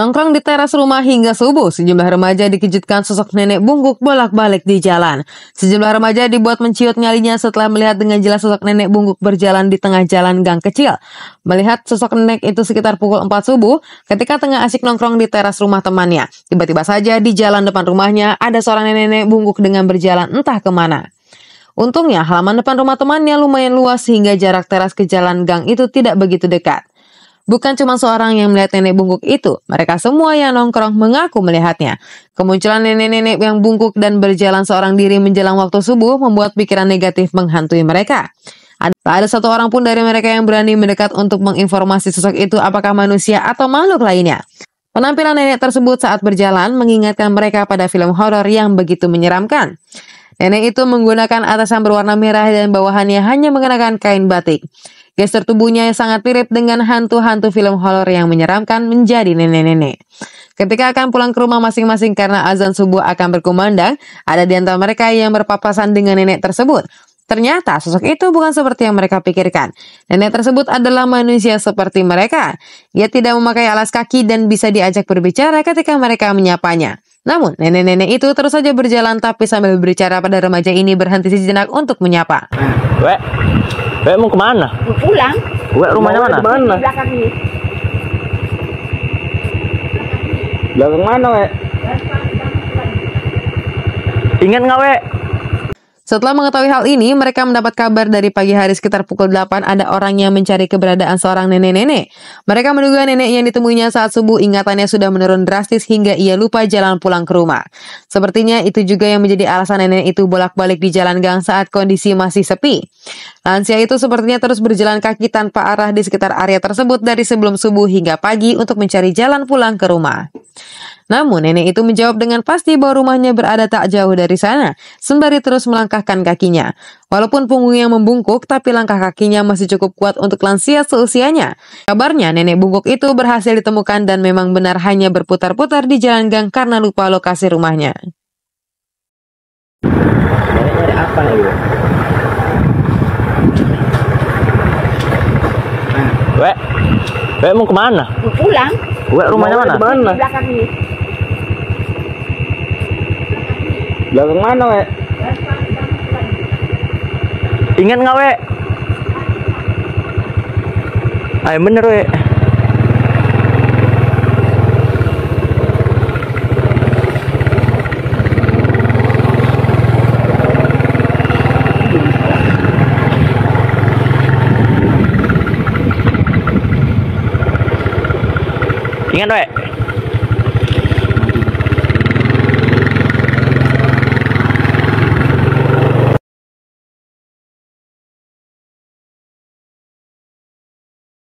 Nongkrong di teras rumah hingga subuh, sejumlah remaja dikejutkan sosok nenek bungkuk bolak-balik di jalan. Sejumlah remaja dibuat menciut nyalinya setelah melihat dengan jelas sosok nenek bungkuk berjalan di tengah jalan gang kecil. Melihat sosok nenek itu sekitar pukul 4 subuh, ketika tengah asik nongkrong di teras rumah temannya. Tiba-tiba saja di jalan depan rumahnya ada seorang nenek bungkuk dengan berjalan entah kemana. Untungnya halaman depan rumah temannya lumayan luas sehingga jarak teras ke jalan gang itu tidak begitu dekat. Bukan cuma seorang yang melihat nenek bungkuk itu, mereka semua yang nongkrong mengaku melihatnya. Kemunculan nenek-nenek yang bungkuk dan berjalan seorang diri menjelang waktu subuh membuat pikiran negatif menghantui mereka. Tak ada satu orang pun dari mereka yang berani mendekat untuk menginformasi sosok itu apakah manusia atau makhluk lainnya. Penampilan nenek tersebut saat berjalan mengingatkan mereka pada film horor yang begitu menyeramkan. Nenek itu menggunakan atasan berwarna merah dan bawahannya hanya mengenakan kain batik. Gestur tubuhnya yang sangat mirip dengan hantu-hantu film horor yang menyeramkan menjadi nenek-nenek. Ketika akan pulang ke rumah masing-masing karena azan subuh akan berkumandang, ada di antara mereka yang berpapasan dengan nenek tersebut. Ternyata sosok itu bukan seperti yang mereka pikirkan. Nenek tersebut adalah manusia seperti mereka. Ia tidak memakai alas kaki dan bisa diajak berbicara ketika mereka menyapanya. Namun, nenek-nenek itu terus saja berjalan tapi sambil berbicara pada remaja ini berhenti sejenak untuk menyapa. Wek mau kemana? Mau pulang. Wek rumahnya mana? Di belakang ini. Belakang mana, Wek? Ingat nggak, Wek? Setelah mengetahui hal ini, mereka mendapat kabar dari pagi hari sekitar pukul 8 ada orang yang mencari keberadaan seorang nenek-nenek. Mereka menduga nenek yang ditemuinya saat subuh ingatannya sudah menurun drastis hingga ia lupa jalan pulang ke rumah. Sepertinya itu juga yang menjadi alasan nenek itu bolak-balik di jalan gang saat kondisi masih sepi. Lansia itu sepertinya terus berjalan kaki tanpa arah di sekitar area tersebut dari sebelum subuh hingga pagi untuk mencari jalan pulang ke rumah. Namun nenek itu menjawab dengan pasti bahwa rumahnya berada tak jauh dari sana, sembari terus melangkahkan kakinya. Walaupun punggungnya membungkuk, tapi langkah kakinya masih cukup kuat untuk lansia seusianya. Kabarnya nenek bungkuk itu berhasil ditemukan dan memang benar hanya berputar-putar di jalan gang karena lupa lokasi rumahnya. Nenek apa nih, Wek? Wek mau kemana? Mau pulang. Wek rumahnya mana? Di belakang ini. Belakang mana, Wek? Ingat nggak, Wek? Ayo bener, Wek. Ingat, Wek?